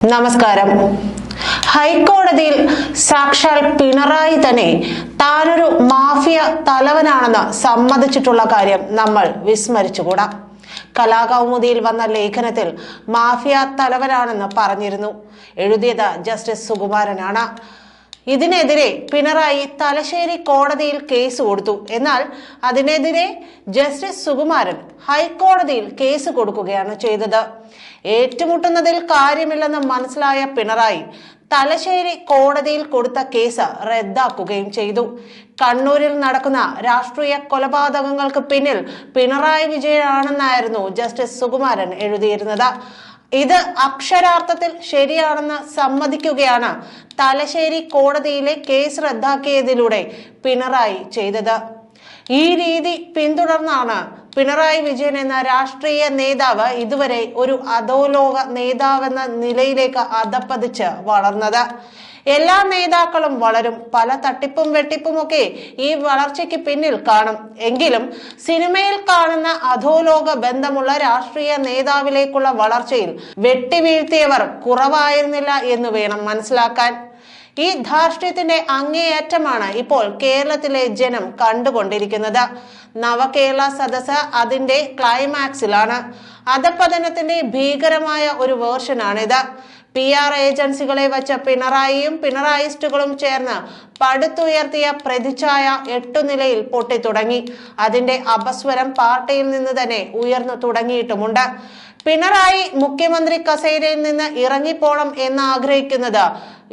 നമസ്കാരം. ഹൈക്കോടതിയിൽ സാക്ഷാൽ പിണറായി തന്നെ താനൊരു മാഫിയ തലവനാണെന്ന് സമ്മതിച്ചിട്ടുള്ള കാര്യം നമ്മൾ വിസ്മരിച്ചുകൂടാ. കലാകൗമുദിയിൽ വന്ന ലേഖനത്തിൽ മാഫിയ തലവനാണെന്ന് പറഞ്ഞിരുന്നു. എഴുതിയത് ജസ്റ്റിസ് സുകുമാരനാണ്. ഇതിനെതിരെ പിണറായി തലശ്ശേരി കോടതിയിൽ കേസ് കൊടുത്തു. എന്നാൽ അതിനെതിരെ ജസ്റ്റിസ് സുകുമാരൻ ഹൈക്കോടതിയിൽ കേസ് കൊടുക്കുകയാണ് ചെയ്തത്. ഏറ്റുമുട്ടുന്നതിൽ കാര്യമില്ലെന്ന് മനസ്സിലായ പിണറായി തലശ്ശേരി കോടതിയിൽ കൊടുത്ത കേസ് റദ്ദാക്കുകയും ചെയ്തു. കണ്ണൂരിൽ നടക്കുന്ന രാഷ്ട്രീയ കൊലപാതകങ്ങൾക്ക് പിന്നിൽ പിണറായി വിജയനാണെന്നായിരുന്നു ജസ്റ്റിസ് സുകുമാരൻ എഴുതിയിരുന്നത്. ഇത് അക്ഷരാർത്ഥത്തിൽ ശരിയാണെന്ന് സമ്മതിക്കുകയാണ് തലശ്ശേരി കോടതിയിലെ കേസ് റദ്ദാക്കിയതിലൂടെ പിണറായി ചെയ്തത്. ഈ രീതി പിന്തുടർന്നാണ് പിണറായി വിജയൻ എന്ന രാഷ്ട്രീയ നേതാവ് ഇതുവരെ ഒരു അധോലോക നേതാവെന്ന നിലയിലേക്ക് അധപ്പതിച്ച് വളർന്നത്. എല്ലാ നേതാക്കളും വളരും. പല തട്ടിപ്പും വെട്ടിപ്പുമൊക്കെ ഈ വളർച്ചയ്ക്ക് പിന്നിൽ കാണും. എങ്കിലും സിനിമയിൽ കാണുന്ന അധോലോക ബന്ധമുള്ള രാഷ്ട്രീയ നേതാവിലേക്കുള്ള വളർച്ചയിൽ വെട്ടിവീഴ്ത്തിയവർ കുറവായിരുന്നില്ല എന്ന് വേണം മനസ്സിലാക്കാൻ. ഈ ധാർഷ്ട്യത്തിന്റെ അങ്ങേയറ്റമാണ് ഇപ്പോൾ കേരളത്തിലെ ജനം കണ്ടുകൊണ്ടിരിക്കുന്നത്. നവകേരള സദസ്സ് അതിന്റെ ക്ലൈമാക്സിലാണ്. അധപ്പതനത്തിന്റെ ഭീകരമായ ഒരു വേർഷനാണിത്. PR ഏജൻസികളെ വച്ച പിണറായിയും പിണറായിസ്റ്റുകളും ചേർന്ന് പടുത്തുയർത്തിയ പ്രതിച്ഛായ 8 നിലയിൽ പൊട്ടിത്തുടങ്ങി. അതിന്റെ അപസ്വരം പാർട്ടിയിൽ നിന്ന് തന്നെ ഉയർന്നു തുടങ്ങിയിട്ടുമുണ്ട്. പിണറായി മുഖ്യമന്ത്രി കസേരയിൽ നിന്ന് ഇറങ്ങിപ്പോണം എന്ന് ആഗ്രഹിക്കുന്നത്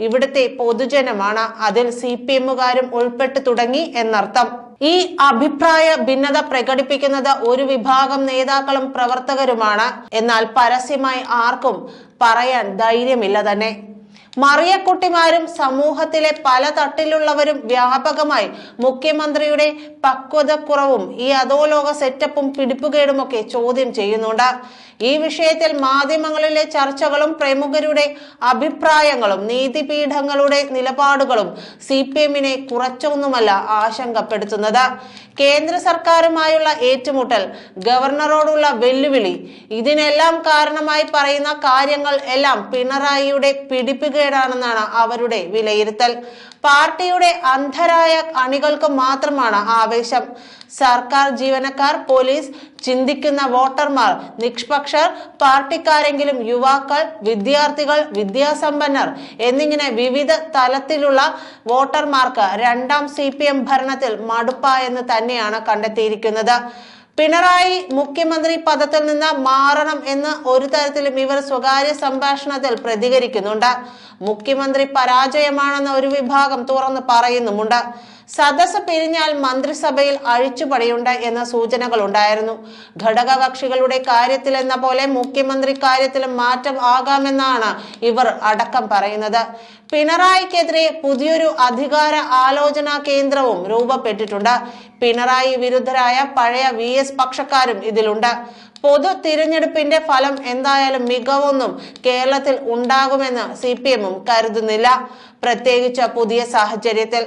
ഇവിടുത്തെ പൊതുജനമാണ്. അതിൽ CPM-കാരും ഉൾപ്പെട്ടു തുടങ്ങി എന്നർത്ഥം. ഈ അഭിപ്രായ ഭിന്നത പ്രകടിപ്പിക്കുന്നത് ഒരു വിഭാഗം നേതാക്കളും പ്രവർത്തകരുമാണ്. എന്നാൽ പരസ്യമായി ആർക്കും പറയാൻ ധൈര്യമില്ല തന്നെ. മറിയക്കുട്ടിമാരും സമൂഹത്തിലെ പല തട്ടിലുള്ളവരും വ്യാപകമായി മുഖ്യമന്ത്രിയുടെ പക്വതക്കുറവും ഈ അധോലോക സെറ്റപ്പും പിടിപ്പുകേടുമൊക്കെ ചോദ്യം ചെയ്യുന്നുണ്ട്. ഈ വിഷയത്തിൽ മാധ്യമങ്ങളിലെ ചർച്ചകളും പ്രമുഖരുടെ അഭിപ്രായങ്ങളും നീതിപീഠങ്ങളുടെ നിലപാടുകളും CPM-നെ കുറച്ചൊന്നുമല്ല ആശങ്കപ്പെടുത്തുന്നത്. കേന്ദ്ര സർക്കാരുമായുള്ള ഏറ്റുമുട്ടൽ, ഗവർണറോടുള്ള വെല്ലുവിളി, ഇതിനെല്ലാം കാരണമായി പറയുന്ന കാര്യങ്ങൾ എല്ലാം പിണറായിയുടെ പിടിപ്പുകേടാണെന്നാണ് അവരുടെ വിലയിരുത്തൽ. പാർട്ടിയുടെ അന്ധരായ അണികൾക്ക് മാത്രമാണ് ആവേശം. സർക്കാർ ജീവനക്കാർ, പോലീസ്, ചിന്തിക്കുന്ന വോട്ടർമാർ, നിഷ്പക്ഷർ, പാർട്ടിക്കാരെങ്കിലും, യുവാക്കൾ, വിദ്യാർത്ഥികൾ, വിദ്യാസമ്പന്നർ എന്നിങ്ങനെ വിവിധ തലത്തിലുള്ള വോട്ടർമാർക്ക് രണ്ടാം CPM ഭരണത്തിൽ മടുപ്പായെന്ന് തന്നെയാണ് കണ്ടെത്തിയിരിക്കുന്നത്. പിണറായി മുഖ്യമന്ത്രി പദത്തിൽ നിന്ന് മാറണം എന്ന് ഒരു തരത്തിലും ഇവർ സ്വകാര്യ സംഭാഷണത്തിൽ പ്രതികരിക്കുന്നുണ്ട്. മുഖ്യമന്ത്രി പരാജയമാണെന്ന് ഒരു വിഭാഗം തുറന്നു പറയുന്നുമുണ്ട്. സദസ്സ് പിരിഞ്ഞാൽ മന്ത്രിസഭയിൽ അഴിച്ചുപണിയുണ്ട് എന്ന സൂചനകൾ ഉണ്ടായിരുന്നു. ഘടകകക്ഷികളുടെ കാര്യത്തിലെന്ന പോലെ മുഖ്യമന്ത്രി കാര്യത്തിലും മാറ്റം ആകാമെന്നാണ് ഇവർ അടക്കം പറയുന്നത്. പിണറായിക്കെതിരെ പുതിയൊരു അധികാര ആലോചനാ കേന്ദ്രവും രൂപപ്പെട്ടിട്ടുണ്ട്. പിണറായി വിരുദ്ധരായ പഴയ VS പക്ഷക്കാരും ഇതിലുണ്ട്. പൊതു തിരഞ്ഞെടുപ്പിന്റെ ഫലം എന്തായാലും മികവൊന്നും കേരളത്തിൽ ഉണ്ടാകുമെന്ന് CPM-ഉം കരുതുന്നില്ല. പ്രത്യേകിച്ച് പുതിയ സാഹചര്യത്തിൽ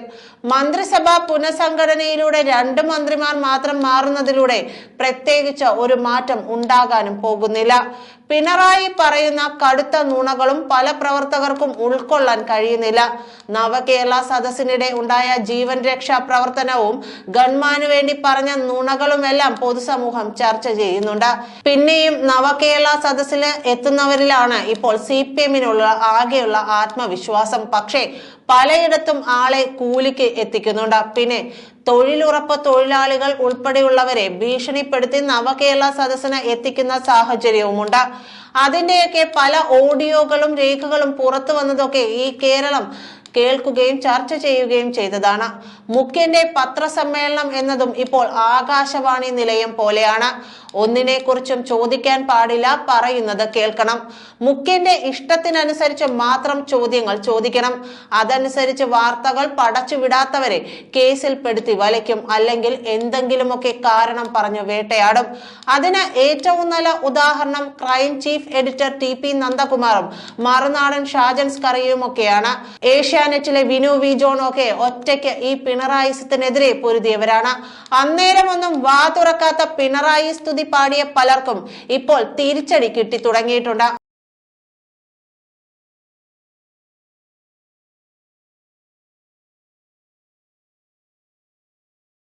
മന്ത്രിസഭാ പുനഃസംഘടനയിലൂടെ 2 മന്ത്രിമാർ മാത്രം മാറുന്നതിലൂടെ പ്രത്യേകിച്ച് ഒരു മാറ്റം ഉണ്ടാകാനും പോകുന്നില്ല. പിണറായി പറയുന്ന കടുത്ത നുണകളും പല പ്രവർത്തകർക്കും ഉൾക്കൊള്ളാൻ കഴിയുന്നില്ല. നവകേരള സദസ്സിനിടെ ഉണ്ടായ ജീവൻ രക്ഷാ പ്രവർത്തനവും ഗൺമാനു വേണ്ടി പറഞ്ഞ നുണകളുമെല്ലാം പൊതുസമൂഹം ചർച്ച ചെയ്യുന്നുണ്ട്. പിന്നെയും നവകേരള സദസ്സിൽ എത്തുന്നവരിലാണ് ഇപ്പോൾ CPM-നുള്ള ആകെയുള്ള ആത്മവിശ്വാസം. പക്ഷേ പലയിടത്തും ആളെ കൂലിക്ക് എത്തിക്കുന്നുണ്ട്. പിന്നെ തൊഴിലുറപ്പ് തൊഴിലാളികൾ ഉൾപ്പെടെയുള്ളവരെ ഭീഷണിപ്പെടുത്തി നവകേരള സദസ്സിന് എത്തിക്കുന്ന സാഹചര്യവുമുണ്ട്. അതിന്റെയൊക്കെ പല ഓഡിയോകളും രേഖകളും പുറത്തു വന്നതൊക്കെ ഈ കേരളം കേൾക്കുകയും ചർച്ച ചെയ്യുകയും ചെയ്തതാണ്. മുഖ്യന്റെ പത്രസമ്മേളനം എന്നതും ഇപ്പോൾ ആകാശവാണി നിലയം പോലെയാണ്. ഒന്നിനെ കുറിച്ചും ചോദിക്കാൻ പാടില്ല, പറയുന്നത് കേൾക്കണം. മുഖ്യന്റെ ഇഷ്ടത്തിനനുസരിച്ച് മാത്രം ചോദ്യങ്ങൾ ചോദിക്കണം. അതനുസരിച്ച് വാർത്തകൾ പടച്ചുവിടാത്തവരെ കേസിൽ പെടുത്തി വലയ്ക്കും, അല്ലെങ്കിൽ എന്തെങ്കിലുമൊക്കെ കാരണം പറഞ്ഞു വേട്ടയാടും. അതിന് ഏറ്റവും നല്ല ഉദാഹരണം ക്രൈം ചീഫ് എഡിറ്റർ TP നന്ദകുമാറും മറുനാടൻ ഷാജൻ സ്കറിയുമൊക്കെയാണ്. ഏഷ്യാനെറ്റിലെ വിനു വി ജോണൊക്കെ ഒറ്റയ്ക്ക് ഈ പിണറായിസത്തിനെതിരെ പൊരുതിയവരാണ്. അന്നേരമൊന്നും വാ തുറക്കാത്ത പിണറായി സ്തുതി പാടിയ പലർക്കും ഇപ്പോൾ തിരിച്ചടി കിട്ടി തുടങ്ങിയിട്ടുണ്ട്.